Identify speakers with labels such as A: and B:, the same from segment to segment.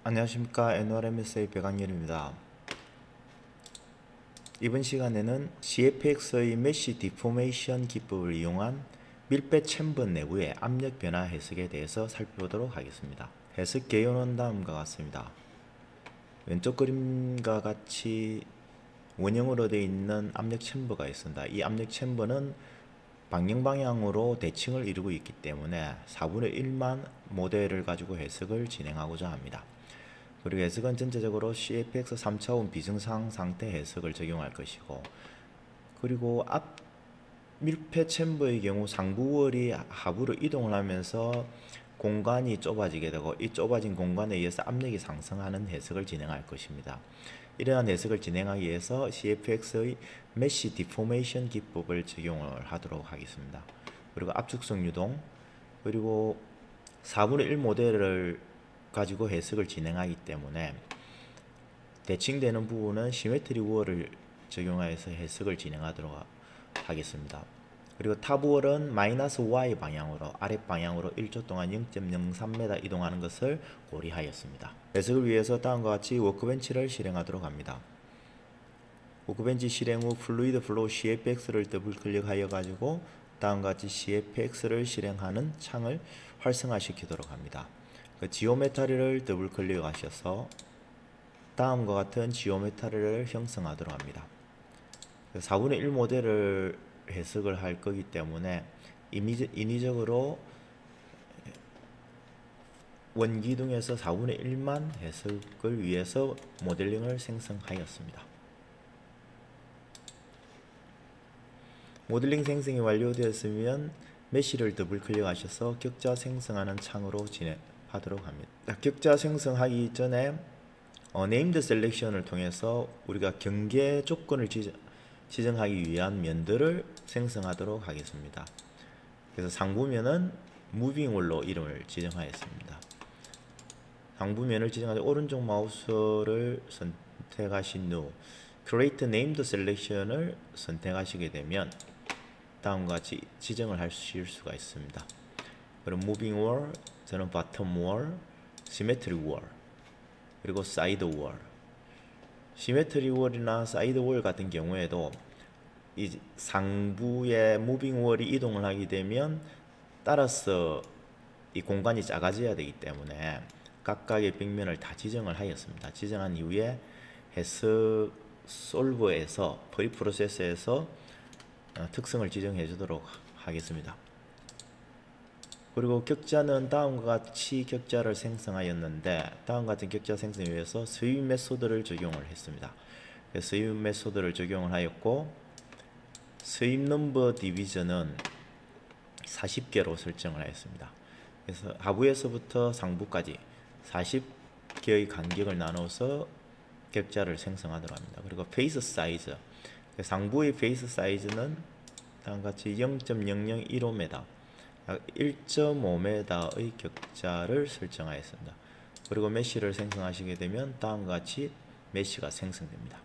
A: 안녕하십니까. NRMSA 백악열입니다. 이번 시간에는 CFX의 메쉬 디포메이션 기법을 이용한 밀폐 챔버 내부의 압력 변화 해석에 대해서 살펴보도록 하겠습니다. 해석 개요는 다음과 같습니다. 왼쪽 그림과 같이 원형으로 되어 있는 압력 챔버가 있습니다. 이 압력 챔버는 방향으로 대칭을 이루고 있기 때문에 4분의 1만 모델을 가지고 해석을 진행하고자 합니다. 그리고 해석은 전체적으로 CFX 3차원 비정상 상태 해석을 적용할 것이고, 그리고 앞 밀폐 챔버의 경우 상부월이 하부로 이동을 하면서 공간이 좁아지게 되고, 이 좁아진 공간에 의해서 압력이 상승하는 해석을 진행할 것입니다. 이러한 해석을 진행하기 위해서 CFX의 메쉬 디포메이션 기법을 적용을 하도록 하겠습니다. 그리고 압축성 유동, 그리고 4분의 1 모델을 가지고 해석을 진행하기 때문에 대칭되는 부분은 시메트리 우월을 적용하여서 해석을 진행하도록 하겠습니다. 그리고 탑 우월은 마이너스 Y 방향으로 아랫 방향으로 1초 동안 0.03m 이동하는 것을 고려하였습니다. 해석을 위해서 다음과 같이 워크벤치를 실행하도록 합니다. 워크벤치 실행 후 플루이드 플로우 CFX를 더블 클릭하여 가지고 다음과 같이 CFX를 실행하는 창을 활성화시키도록 합니다. 지오메트리를 더블 클릭하셔서 다음과 같은 지오메트리를 형성하도록 합니다. 4분의 1 모델을 해석을 할 거기 때문에 인위적으로 원기둥에서 4분의 1만 해석을 위해서 모델링을 생성하였습니다. 모델링 생성이 완료되었으면 메쉬를 더블 클릭하셔서 격자 생성하는 창으로 진행하도록 합니다. 격자 생성하기 전에 네임드 셀렉션을 통해서 우리가 경계 조건을 지정하기 위한 면들을 생성하도록 하겠습니다. 그래서 상부면은 무빙월로 이름을 지정하였습니다. 상부면을 지정하여 오른쪽 마우스를 선택하신 후 Create Named Selection을 선택하시게 되면 다음과 같이 지정을 하실 수가 있습니다. 그럼 Moving Wall, 저는 Bottom Wall, Symmetry Wall, 그리고 Side Wall. Symmetry Wall이나 Side Wall 같은 경우에도 이 상부의 Moving Wall이 이동을 하게 되면 따라서 이 공간이 작아져야 되기 때문에 각각의 벽면을 다 지정을 하였습니다. 지정한 이후에 해석 솔버에서 프리프로세스에서 특성을 지정해 주도록 하겠습니다. 그리고 격자는 다음과 같이 격자를 생성하였는데 다음과 같은 격자 생성을 위해서 스윕 메소드를 적용을 했습니다. 스윕 메소드를 적용을 하였고 스윕 넘버 디비전은 40개로 설정을 하였습니다. 그래서 하부에서부터 상부까지 40개의 간격을 나눠서 격자를 생성하도록 합니다. 그리고 페이스 사이즈, 상부의 페이스 사이즈는 다음과 같이 0.0015m, 1.5m의 격자를 설정하였습니다. 그리고 메쉬를 생성하시게 되면 다음과 같이 메쉬가 생성됩니다.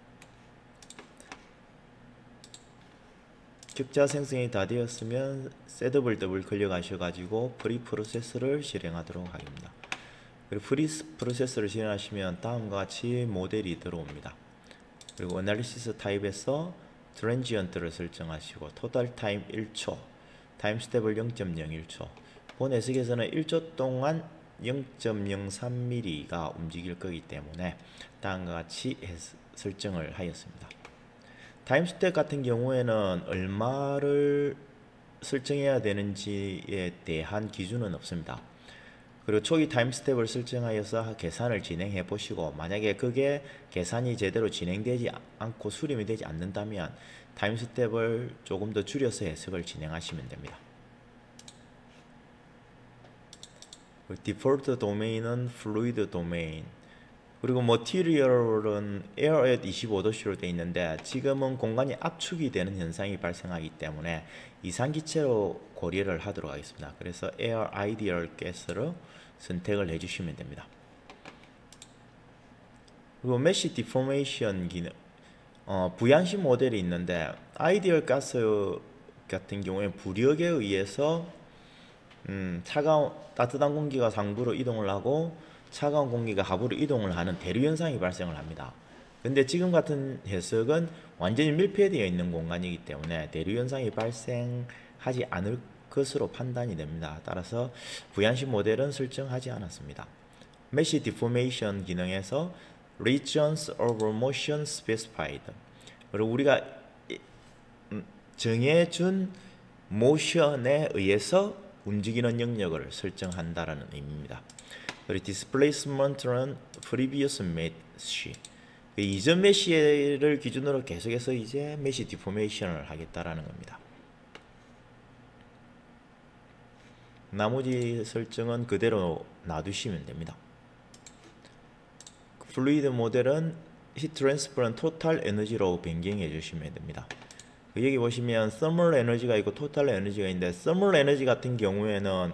A: 격자 생성이 다 되었으면 셋업을 더블 클릭하셔가지고 프리프로세스를 실행하도록 하겠습니다. 그리고 프리프로세스를 실행하시면 다음과 같이 모델이 들어옵니다. 그리고 어널리시스 타입에서 트랜지언트를 설정하시고 토탈 타임 1초, 타임 스텝을 0.01초. 본 해석에서는 1초 동안 0.03mm가 움직일 거기 때문에 다음과 같이 설정을 하였습니다. 타임 스텝 같은 경우에는 얼마를 설정해야 되는지에 대한 기준은 없습니다. 그리고 초기 타임 스텝을 설정하여서 계산을 진행해 보시고 만약에 그게 계산이 제대로 진행되지 않고 수렴이 되지 않는다면 타임 스텝을 조금 더 줄여서 해석을 진행하시면 됩니다. 디폴트 도메인은 플루이드 도메인, 그리고 머티리얼은 에어 at 25도씨로 되어 있는데 지금은 공간이 압축이 되는 현상이 발생하기 때문에 이산기체로 고려를 하도록 하겠습니다. 그래서 에어 아이디얼 가스로 선택을 해주시면 됩니다. 그리고 메쉬 디포메이션 기능, 부양식 모델이 있는데 아이디얼 가스 같은 경우에 부력에 의해서 따뜻한 공기가 상부로 이동을 하고 차가운 공기가 하부로 이동을 하는 대류 현상이 발생을 합니다. 근데 지금 같은 해석은 완전히 밀폐되어 있는 공간이기 때문에 대류 현상이 발생하지 않을 것으로 판단이 됩니다. 따라서 부양식 모델은 설정하지 않았습니다. 메쉬 디포메이션 기능에서 regions of motion specified, 그리고 우리가 정해준 모션에 의해서 움직이는 영역을 설정한다라는 의미입니다. 그리고 displacement는 previous mesh, 이전 메시를 기준으로 계속해서 이제 메시 디포메이션을 하겠다라는 겁니다. 나머지 설정은 그대로 놔두시면 됩니다. 플루이드 모델은 히트 트랜스퍼는 토탈 에너지로 변경해 주시면 됩니다. 여기 보시면 서멀 에너지가 있고 토탈 에너지가 있는데, 서멀 에너지 같은 경우에는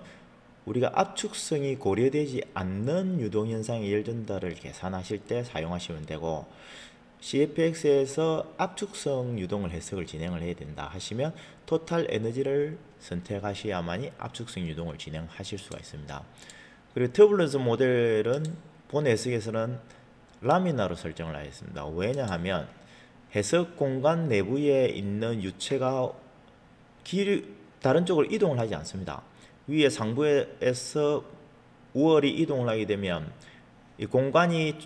A: 우리가 압축성이 고려되지 않는 유동현상의 열전달을 계산하실 때 사용하시면 되고, CFX에서 압축성 유동을 해석을 진행을 해야 된다 하시면 토탈 에너지를 선택하셔야만이 압축성 유동을 진행하실 수가 있습니다. 그리고 터뷸런스 모델은 본 해석에서는 라미나로 설정을 하였습니다. 왜냐하면 해석 공간 내부에 있는 유체가 다른 쪽으로 이동을 하지 않습니다. 위에 상부에서 우월이 이동을 하게 되면 이 공간이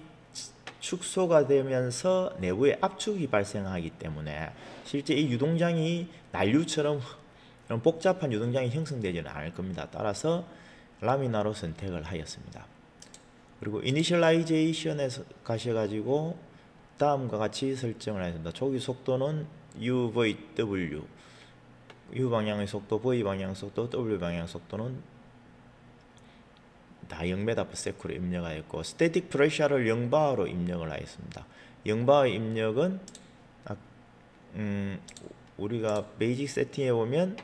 A: 축소가 되면서 내부에 압축이 발생하기 때문에 실제 이 유동장이 난류처럼 복잡한 유동장이 형성되지는 않을 겁니다. 따라서 라미나로 선택을 하였습니다. 그리고 이니셜라이제이션에 가셔가지고 다음과 같이 설정을 하였습니다. 초기 속도는 UVW, U 방향의 속도, V 방향 속도, W 방향 속도는 다 0m/s로 입력하였고, 스태틱 프레셔를 0바로 입력을 하였습니다. 0바의 입력은 우리가 베이직 세팅해 보면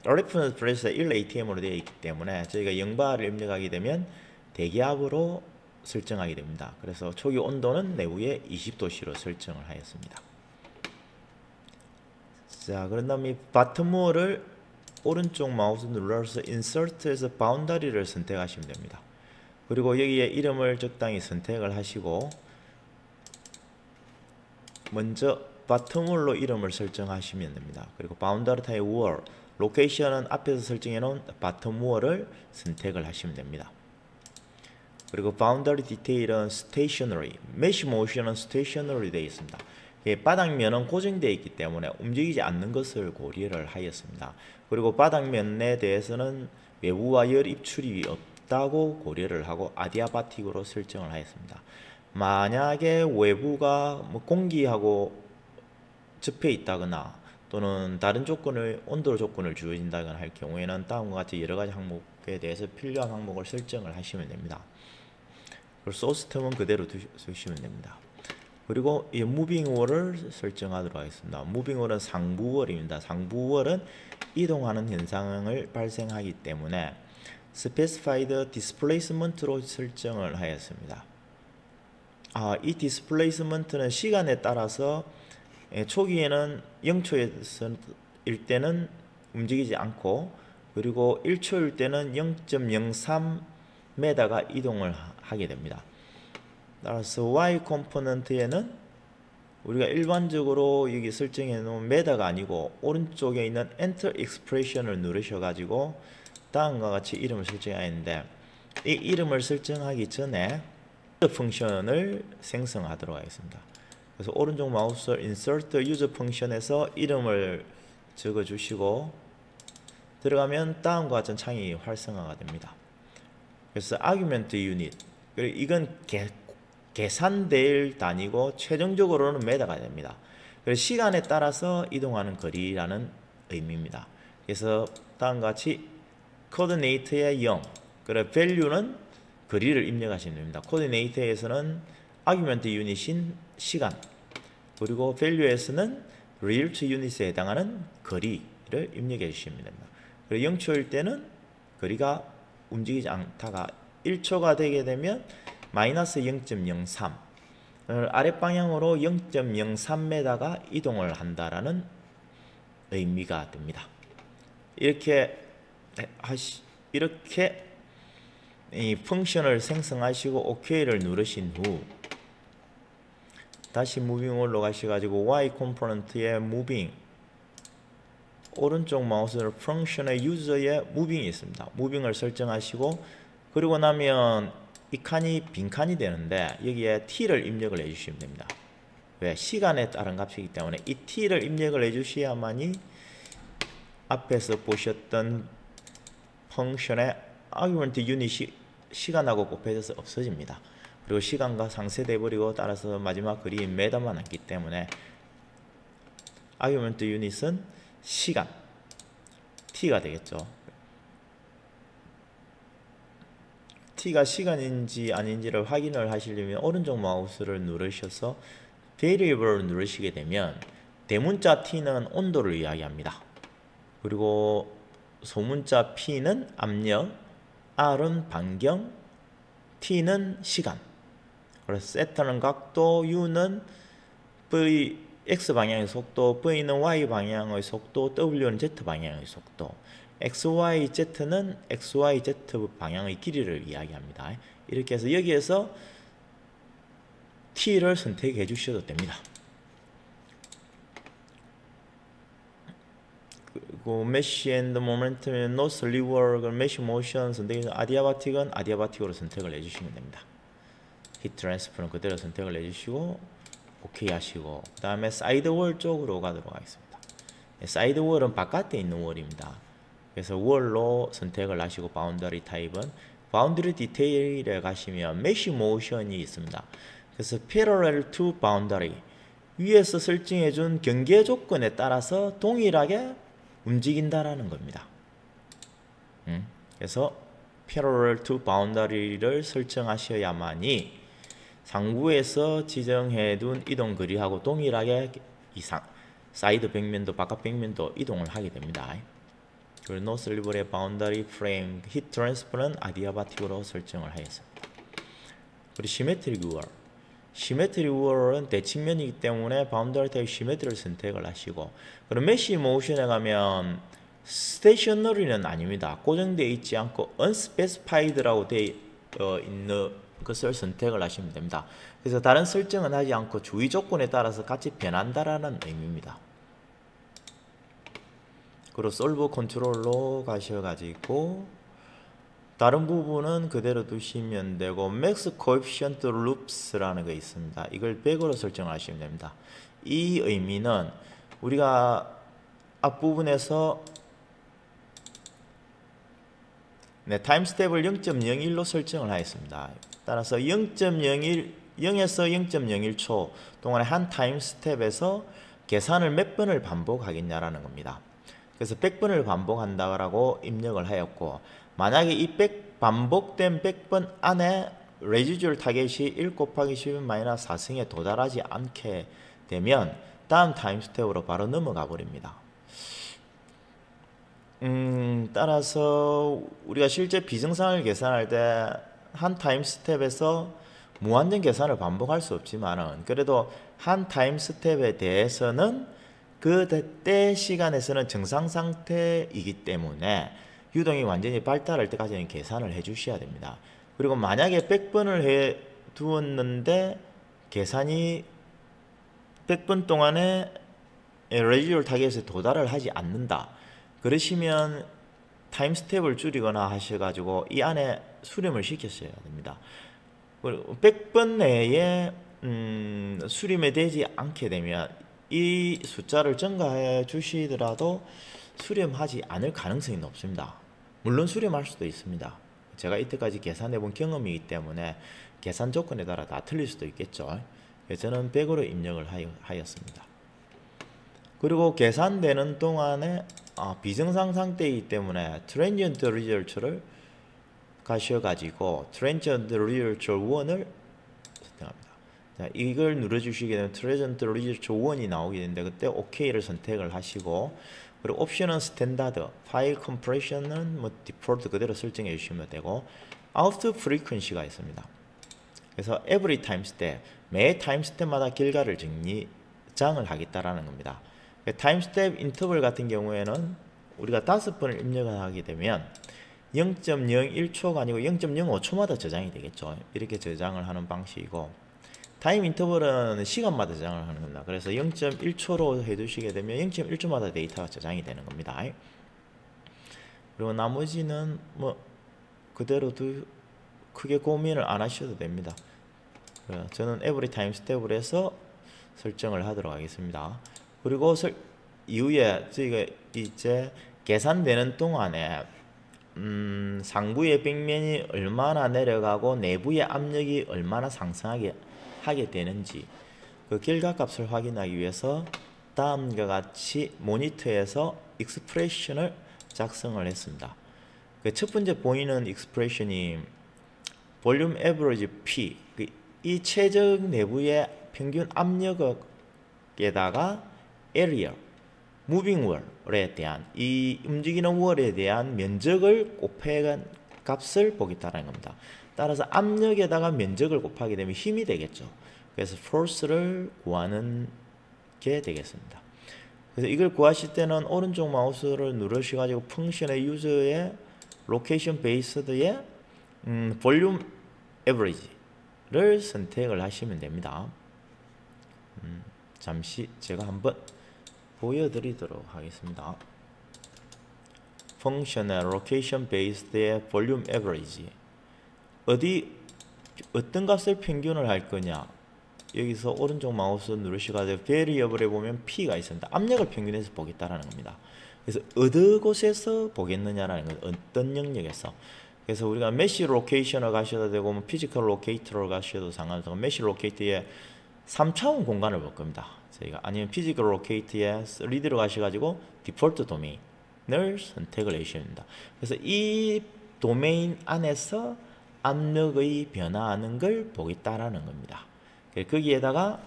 A: 레퍼런스 프레셔가 1atm으로 되어 있기 때문에 저희가 0바를 입력하게 되면 대기압으로 설정하게 됩니다. 그래서 초기 온도는 내부에 20도씨로 설정을 하였습니다. 자, 그런 다음에 바텀무어를 오른쪽 마우스 눌러서 인서트에서 바운더리를 선택하시면 됩니다. 그리고 여기에 이름을 적당히 선택을 하시고 먼저 바텀물로 이름을 설정하시면 됩니다. 그리고 바운더리 타입 월, 로케이션은 앞에서 설정해 놓은 바텀무어를 선택을 하시면 됩니다. 그리고 바운더리 디테일은 스테이셔너리, 메쉬 모션은 스테이셔너리 되어 있습니다. 바닥면은 고정되어 있기 때문에 움직이지 않는 것을 고려를 하였습니다. 그리고 바닥면에 대해서는 외부와 열 입출이 없다고 고려를 하고 아디아바틱으로 설정을 하였습니다. 만약에 외부가 공기하고 접해 있다거나 또는 다른 조건을, 온도 조건을 주어진다거나 할 경우에는 다음과 같이 여러 가지 항목에 대해서 필요한 항목을 설정을 하시면 됩니다. 그리고 소스 텀은 그대로 두시면 됩니다. 그리고 이 무빙월을 설정하도록 하겠습니다. 무빙월은 상부월입니다. 상부월은 이동하는 현상을 발생하기 때문에 specified displacement로 설정을 하였습니다. 이 displacement는 시간에 따라서 초기에는 0초일 때는 움직이지 않고, 그리고 1초일 때는 0.03m가 이동을 하게 됩니다. 따라서 Y 컴포넌트에는 우리가 일반적으로 여기 설정해 놓은 메다가 아니고 오른쪽에 있는 Enter Expression을 누르셔 가지고 다음과 같이 이름을 설정하였는데, 이 이름을 설정하기 전에 펑션을 생성하도록 하겠습니다. 그래서 오른쪽 마우스 Insert User 펑션에서 이름을 적어 주시고 들어가면 다음과 같은 창이 활성화가 됩니다. 그래서 Argument Unit, 이건 계산될 단위고 최종적으로는 메다가 됩니다. 그래서 시간에 따라서 이동하는 거리라는 의미입니다. 그래서 다음과 같이 코디네이터의 0, 그리고 value는 거리를 입력하시면 됩니다. 코디네이터에서는 아규먼트 유닛인 시간, 그리고 value에서는 real to unit에 해당하는 거리를 입력해 주시면 됩니다. 그리고 0초일 때는 거리가 움직이지 않다가 1초가 되게 되면 마이너스 0.03, 아랫방향으로 0.03m가 이동을 한다라는 의미가 됩니다. 이렇게 이 펑션을 생성하시고 OK를 누르신 후 다시 무빙 올라가셔가지고 Y 컴포넌트에 무빙, 오른쪽 마우스를 펑션의 유저의 무빙이 있습니다. 무빙을 설정하시고, 그리고 나면 이 칸이 빈 칸이 되는데 여기에 t를 입력을 해주시면 됩니다. 왜? 시간에 따른 값이기 때문에 이 t를 입력을 해주셔야만이 앞에서 보셨던 펑션의 아규먼트 유닛이 시간하고 곱해져서 없어집니다. 그리고 시간과 상쇄돼 버리고, 따라서 마지막 그림 매달만 남기 때문에 아규먼트 유닛은 시간 t가 되겠죠. t가 시간인지 아닌지를 확인을 하시려면 오른쪽 마우스를 누르셔서 variable을 누르시게 되면 대문자 t는 온도를 이야기합니다. 그리고 소문자 p는 압력, r은 반경, t는 시간. 그래서 세타는 각도, u는 v x 방향의 속도, v는 y 방향의 속도, w는 z 방향의 속도, xy z는 xy z 방향의 길이를 이야기합니다. 이렇게 해서 여기에서 t를 선택해 주셔도 됩니다. 그리고 mesh and momentum, no sliver, mesh motion 선택해서 adiabatic은 adiabatic으로 선택을 해주시면 됩니다. heat transfer는 그대로 선택을 해주시고 OK 하시고, 그 다음에 사이드 월 쪽으로 가도록 하겠습니다. 사이드 월은 바깥에 있는 월입니다. 그래서 월로 선택을 하시고, 바운더리 타입은 바운더리 디테일에 가시면 mesh motion이 있습니다. 그래서 parallel to boundary, 위에서 설정해준 경계 조건에 따라서 동일하게 움직인다라는 겁니다. 그래서 parallel to boundary를 설정하셔야만이 상부에서 지정해둔 이동 거리하고 동일하게 사이드 벽면도 바깥 벽면도 이동을 하게 됩니다. 그리고 no sliver의 boundary frame, heat transfer는 adiabatic으로 설정을 하였습니다. 그리고 symmetric wall, 시메트리 wall은 대칭면이기 때문에 바운더리 타입 시메트리를 선택을 하시고, 그럼 메시 모션에 가면 스테이셔너리는 아닙니다. 고정되어 있지 않고 unspecified라고 되어 있는 것을 선택을 하시면 됩니다. 그래서 다른 설정은 하지 않고 주의 조건에 따라서 같이 변한다라는 의미입니다. 그리고 솔브 컨트롤로 가셔가지고 다른 부분은 그대로 두시면 되고, max coefficient loops라는 거 있습니다. 이걸 100으로 설정하시면 됩니다. 이 의미는 우리가 앞부분에서 타임 스텝을 0.01로 설정을 하였습니다. 따라서 0.01, 0에서 0.01초 동안에 한 타임 스텝에서 계산을 몇 번을 반복하겠냐라는 겁니다. 그래서 100번을 반복한다고 입력을 하였고, 만약에 이 반복된 100번 안에 레지듀얼 타겟이 1 곱하기 10은 마이너스 4승에 도달하지 않게 되면 다음 타임 스텝으로 바로 넘어가 버립니다. 따라서 우리가 실제 비정상을 계산할 때 한 타임 스텝에서 무한정 계산을 반복할 수 없지만은, 그래도 한 타임 스텝에 대해서는 그때 시간에서는 정상 상태이기 때문에 유동이 완전히 발달할 때까지는 계산을 해 주셔야 됩니다. 그리고 만약에 100번을 해 두었는데 계산이 100번 동안에 레지듀얼 타겟에 도달을 하지 않는다, 그러시면 타임 스텝을 줄이거나 하셔가지고 이 안에 수렴을 시켰어야 됩니다. 100번 내에 수렴이 되지 않게 되면 이 숫자를 증가해 주시더라도 수렴하지 않을 가능성이 높습니다. 물론 수렴할 수도 있습니다. 제가 이때까지 계산해 본 경험이기 때문에 계산 조건에 따라 다 틀릴 수도 있겠죠. 그래서 저는 100으로 입력을 하였습니다. 그리고 계산되는 동안에 비정상 상태이기 때문에 transient result를 가셔가지고 transient result 1을 선택합니다. 자, 이걸 눌러주시게 되면 transient result 1이 나오게 되는데, 그때 OK를 선택을 하시고, 그리고 옵션은 스탠다드, 파일 컴프레션은 디폴트 그대로 설정해 주시면 되고, out frequency가 있습니다. 그래서 every time step, 매 타임 스텝마다 결과를 정장을 하겠다라는 겁니다. 타임 스텝 인터벌 같은 경우에는 우리가 5번을 입력을 하게 되면 0.01초가 아니고 0.05초마다 저장이 되겠죠. 이렇게 저장을 하는 방식이고, 타임 인터벌은 시간마다 저장을 하는 겁니다. 그래서 0.1초로 해두시게 되면 0.1초마다 데이터가 저장이 되는 겁니다. 그리고 나머지는 뭐 그대로 크게 고민을 안 하셔도 됩니다. 저는 every time step을 해서 설정을 하도록 하겠습니다. 그리고 이후에 저희가 이제 계산되는 동안에 상부의 벽면이 얼마나 내려가고 내부의 압력이 얼마나 상승하게 하게 되는지 그 결과값을 확인하기 위해서 다음과 같이 모니터에서 익스프레션을 작성을 했습니다. 그 첫 번째 보이는 익스프레션이 볼륨 에버리지 P, 이 최적 내부의 평균 압력에다가 에리어, 무빙 월에 대한 이 움직이는 월에 대한 면적을 곱해간 값을 보겠다는 겁니다. 따라서 압력에다가 면적을 곱하게 되면 힘이 되겠죠. 그래서 force를 구하는 게 되겠습니다. 그래서 이걸 구하실 때는 오른쪽 마우스를 누르셔가지고 펑션의 유저의 로케이션 베이스드의 볼륨 에버리지를 선택을 하시면 됩니다. 잠시 제가 한번 보여드리도록 하겠습니다. 펑션의 로케이션 베이스드의 볼륨 에버리지, 어떤 값을 평균을 할 거냐, 여기서 오른쪽 마우스 누르시고 베리어블에 보면 P가 있습니다. 압력을 평균해서 보겠다라는 겁니다. 그래서 어느 곳에서 보겠느냐라는 건 어떤 영역에서. 그래서 우리가 메시 로케이션을 가셔도 되고 피지컬 로케이터를 가셔도 상관없고, 메시 로케이터에 3차원 공간을 볼 겁니다. 저희가 아니면 피지컬 로케이터에 3D로 가셔가지고 디폴트 도메인을 선택을 해주셔야 됩니다. 그래서 이 도메인 안에서 압력의 변화하는 걸 보겠다라는 겁니다. 거기에다가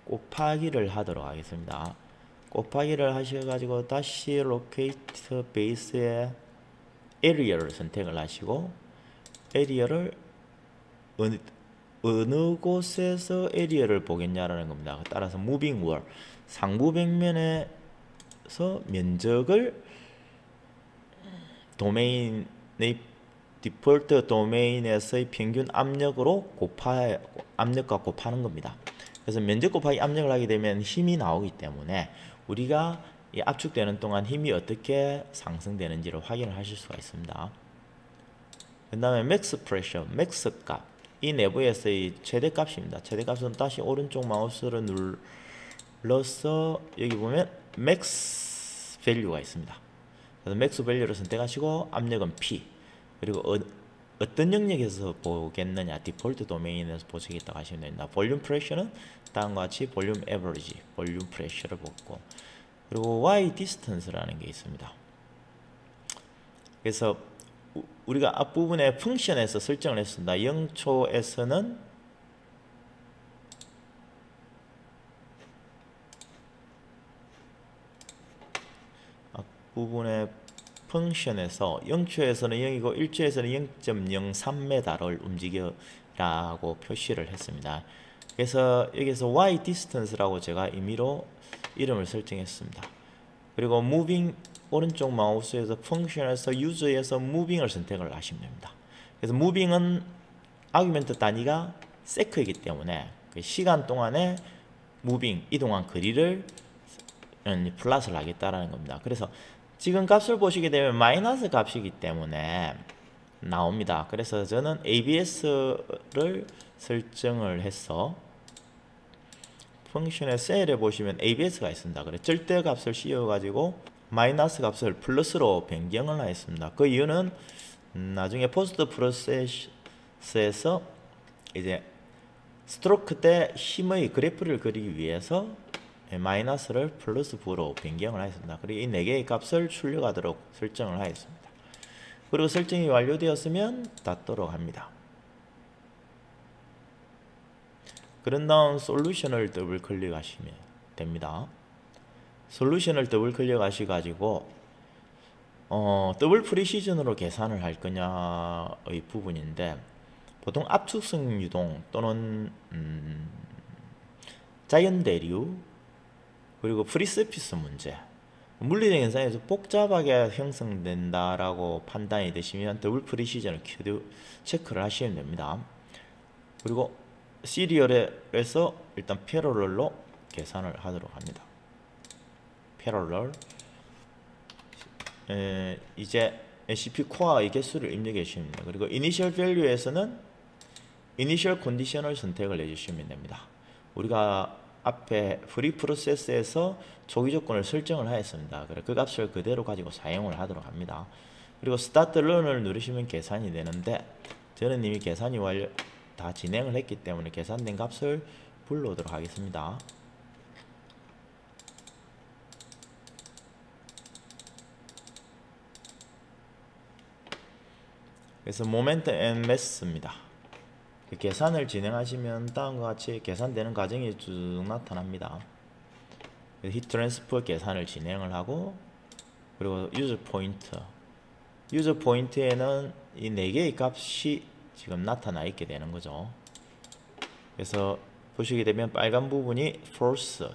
A: 곱하기를 하도록 하겠습니다. 곱하기를 하셔가지고 다시 로케이터 베이스에 에리어를 선택을 하시고, 에리어를 어느 곳에서 에리어를 보겠냐라는 겁니다. 따라서 무빙 월, 상부 벽면에서 면적을 도메인의 디폴트 도메인에서의 평균 압력으로 압력과 곱하는 겁니다. 그래서 면적 곱하기 압력을 하게 되면 힘이 나오기 때문에 우리가 이 압축되는 동안 힘이 어떻게 상승되는지를 확인을 하실 수가 있습니다. 그 다음에 맥스 프레셔, 맥스 값, 이 내부에서의 최대 값입니다. 최대 값은 다시 오른쪽 마우스를 눌러서 여기 보면 맥스 밸류가 있습니다. 그래서 맥스 밸류를 선택하시고 압력은 P, 그리고 어떤 영역에서 보겠느냐, 디폴트 도메인에서 보시겠다고 하시면 됩니다. 볼륨 프레셔는 다음과 같이 볼륨 에버리지, 볼륨 프레셔를 보고, 그리고 Y 디스턴스라는 게 있습니다. 그래서 우리가 앞부분에 펑션에서 설정을 했습니다. 0초에서는 앞부분에 펑션에서 0초에서는 0이고 1초에서는 0.03m를 움직여라고 표시를 했습니다. 그래서 여기서 Y distance라고 제가 임의로 이름을 설정했습니다. 그리고 moving, 오른쪽 마우스에서 펑션에서 유저에서 moving을 선택을 하시면 됩니다. 그래서 moving은 아규멘트 단위가 세크이기 때문에 그 시간 동안에 moving, 이동한 거리를 플러스를 하겠다라는 겁니다. 그래서 지금 값을 보시게 되면 마이너스 값이기 때문에 나옵니다. 그래서 저는 ABS를 설정을 해서 펑션의 셀에 보시면 ABS가 있습니다. 그래서 절대 값을 씌워가지고 마이너스 값을 플러스로 변경을 하였습니다. 그 이유는 나중에 포스트 프로세스에서 이제 스트로크 때 힘의 그래프를 그리기 위해서 마이너스를 플러스 부로 변경을 하였습니다. 그리고 이 4개의 값을 출력하도록 설정을 하였습니다. 그리고 설정이 완료되었으면 닫도록 합니다. 그런 다음 솔루션을 더블 클릭하시면 됩니다. 솔루션을 더블 클릭하셔가지고 더블 프리시즌으로 계산을 할 거냐의 부분인데, 보통 압축성 유동 또는 자연 대류, 그리고 프리서피스 문제, 물리적 현상에서 복잡하게 형성된다라고 판단이 되시면 더블 프리시전을 체크를 하시면 됩니다. 그리고 시리얼에서 일단 패러럴로 계산을 하도록 합니다. 패러럴 이제 SCP 코어의 개수를 입력해 주시면 됩니다. 그리고 이니셜 밸류에서는 이니셜 컨디션을 선택을 해주시면 됩니다. 우리가 앞에 프리 프로세스에서 초기 조건을 설정을 하였습니다. 그 값을 그대로 가지고 사용을 하도록 합니다. 그리고 스타트 런을 누르시면 계산이 되는데 저는 이미 계산이 완료 다 진행을 했기 때문에 계산된 값을 불러오도록 하겠습니다. 그래서 모멘트 앤 매스입니다. 계산을 진행하시면 다음과 같이 계산되는 과정이 쭉 나타납니다. 히트 트랜스퍼 계산을 진행을 하고 그리고 유저 포인트에는 이 4개의 값이 지금 나타나 있게 되는 거죠. 그래서 보시게 되면 빨간 부분이 force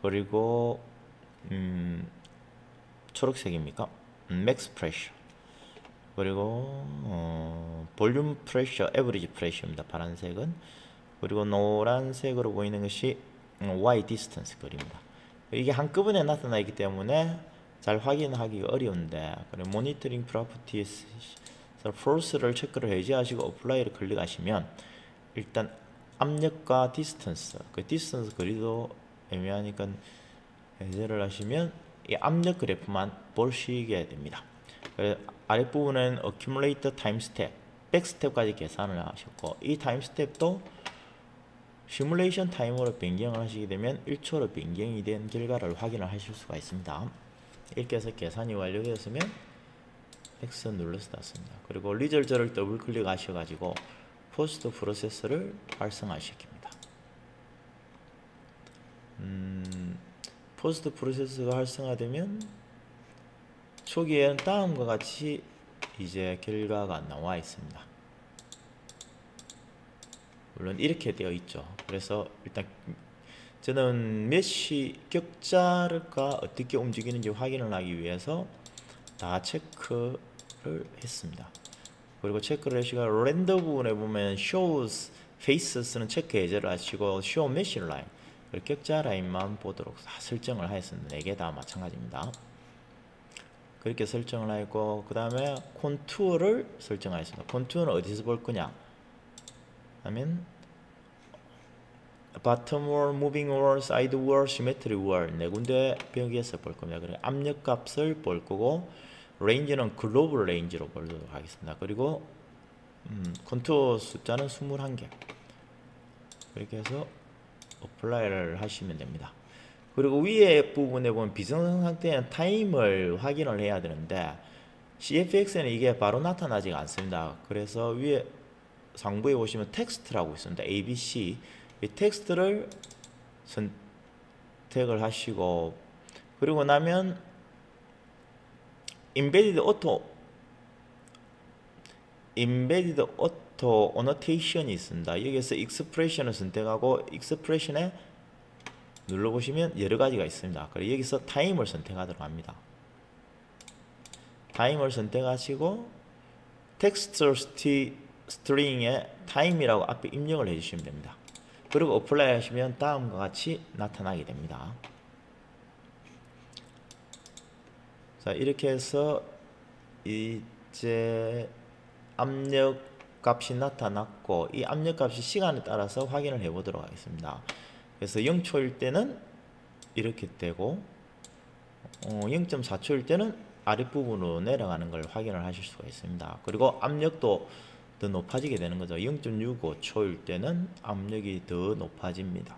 A: 그리고 초록색입니까? max pressure 그리고 볼륨 프레셔, 에버리지 프레셔입니다. 파란색은. 그리고 노란색으로 보이는 것이 Y 디스턴스 거리입니다. 이게 한꺼번에 나타나 있기 때문에 잘 확인하기 어려운데 모니터링 프로퍼티에서 포스를 체크를 해제하시고 어플라이를 클릭하시면 일단 압력과 디스턴스, 그 디스턴스 거리도 애매하니까 해제를 하시면 이 압력 그래프만 보시게 됩니다. 아랫부분은 accumulator time step, 백스텝까지 계산을 하셨고 이 타임 스텝도 시뮬레이션 타임으로 변경을 하시게 되면 1초로 변경이 된 결과를 확인을 하실 수가 있습니다. 이렇게 해서 계산이 완료되었으면 X 눌러서 닫습니다. 그리고 리절트를 더블 클릭 하셔가지고 포스트 프로세스를 활성화시킵니다. 포스트 프로세스가 활성화되면 초기에는 다음과 같이 이제 결과가 나와 있습니다. 물론 이렇게 되어 있죠. 그래서 일단 저는 메쉬 격자가 어떻게 움직이는지 확인을 하기 위해서 다 체크를 했습니다. 그리고 체크를 하시고 렌더 부분에 보면 shows faces는 체크 해제를 하시고 show mesh line 격자 라인만 보도록 다 설정을 하였습니다. 4개 다 마찬가지입니다. 그렇게 설정을 하고 그 다음에 콘투어를 설정하였습니다. 콘투어는 어디서 볼 거냐 하면 bottom wall, moving wall, side wall, symmetry wall 4군데 벽에서 볼 겁니다. 그리고 압력 값을 볼 거고 레인지는 글로벌 레인지로 보도록 하겠습니다. 그리고 콘투어 숫자는 21개 그렇게 해서 어플라이를 하시면 됩니다. 그리고 위에 부분에 보면 비정상 상태에는 타임을 확인을 해야 되는데 CFX에는 이게 바로 나타나지가 않습니다. 그래서 위에 상부에 보시면 텍스트라고 있습니다. ABC 이 텍스트를 선택을 하시고 그리고 나면 Embedded Auto Annotation이 있습니다. 여기서 Expression을 선택하고 Expression에 눌러보시면 여러가지가 있습니다. 그래서 여기서 타임을 선택하도록 합니다. 타임을 선택하시고 텍스트 스트링에 타임이라고 앞에 입력을 해주시면 됩니다. 그리고 어플라이 하시면 다음과 같이 나타나게 됩니다. 자, 이렇게 해서 이제 압력 값이 나타났고 이 압력 값이 시간에 따라서 확인을 해 보도록 하겠습니다. 그래서 0초일 때는 이렇게 되고 0.4초일 때는 아랫부분으로 내려가는 걸 확인을 하실 수가 있습니다. 그리고 압력도 더 높아지게 되는 거죠. 0.65초일 때는 압력이 더 높아집니다.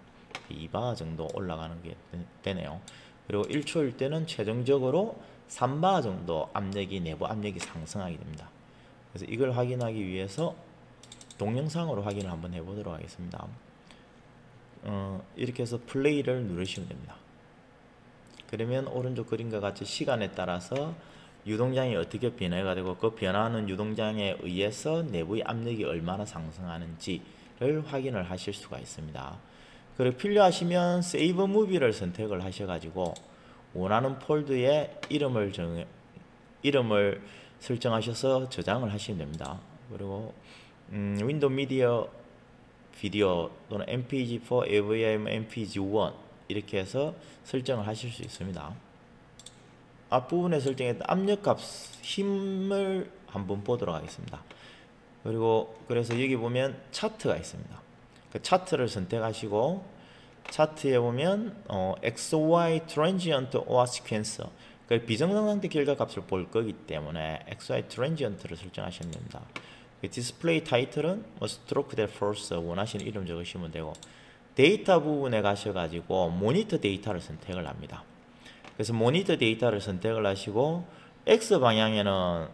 A: 2바 정도 올라가는 게 되네요. 그리고 1초일 때는 최종적으로 3바 정도 압력이 내부 압력이 상승하게 됩니다. 그래서 이걸 확인하기 위해서 동영상으로 확인을 한번 해보도록 하겠습니다. 이렇게 해서 플레이를 누르시면 됩니다. 그러면 오른쪽 그림과 같이 시간에 따라서 유동량이 어떻게 변화가 되고 그 변화하는 유동량에 의해서 내부의 압력이 얼마나 상승하는지를 확인을 하실 수가 있습니다. 그리고 필요하시면 세이브 무비를 선택을 하셔가지고 원하는 폴드에 이름을 설정하셔서 저장을 하시면 됩니다. 그리고 윈도우 미디어 비디오 또는 MPG4, AVM, MPG1 이렇게 해서 설정을 하실 수 있습니다. 앞부분에 설정했던 압력값 힘을 한번 보도록 하겠습니다. 그리고 그래서 여기 보면 차트가 있습니다. 그 차트를 선택하시고 차트에 보면 XY Transient or Sequence 그 비정상 상태 결과값을 볼 거기 때문에 XY Transient를 설정하시면 됩니다. 디스플레이 타이틀은 스트로크 대 force 원하시는 이름 적으시면 되고 데이터 부분에 가셔가지고 모니터 데이터를 선택을 합니다. 그래서 모니터 데이터를 선택을 하시고 X 방향에는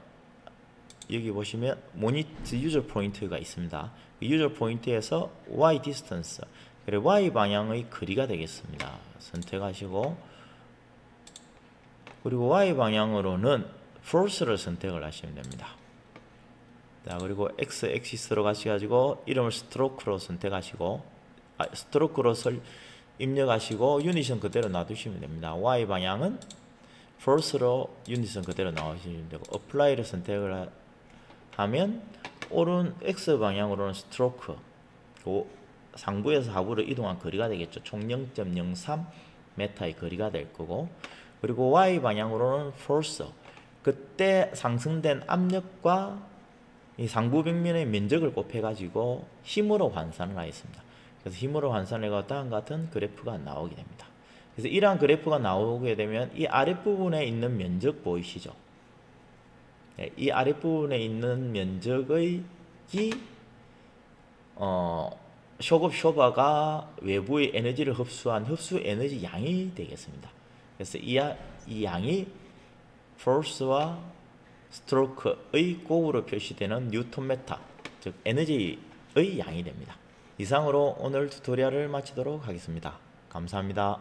A: 여기 보시면 모니터 유저 포인트가 있습니다. 유저 포인트에서 Y 디스턴스 그리고 Y 방향의 거리가 되겠습니다. 선택하시고 그리고 Y 방향으로는 force를 선택을 하시면 됩니다. 자, 그리고 X 액시스로 가셔가지고 이름을 스트로크로 선택하시고 스트로크로 입력하시고 유닛은 그대로 놔두시면 됩니다. Y 방향은 force로 유닛은 그대로 나오시면 되고 apply를 선택을 하면 오른 X 방향으로는 스트로크 상부에서 하부로 이동한 거리가 되겠죠. 총 0.03 m의 거리가 될 거고 그리고 Y 방향으로는 force 그때 상승된 압력과 이 상부 벽면의 면적을 곱해가지고 힘으로 환산을 하였습니다. 그래서 힘으로 환산해가 다음과 같은 그래프가 나오게 됩니다. 그래서 이러한 그래프가 나오게 되면 이 아랫부분에 있는 면적 보이시죠? 이 아랫부분에 있는 면적의 쇼바가 외부의 에너지를 흡수한 흡수 에너지 양이 되겠습니다. 그래서 이 양이 force와 스트로크의 곱으로 표시되는 뉴턴미터, 즉 에너지의 양이 됩니다. 이상으로 오늘 튜토리얼을 마치도록 하겠습니다. 감사합니다.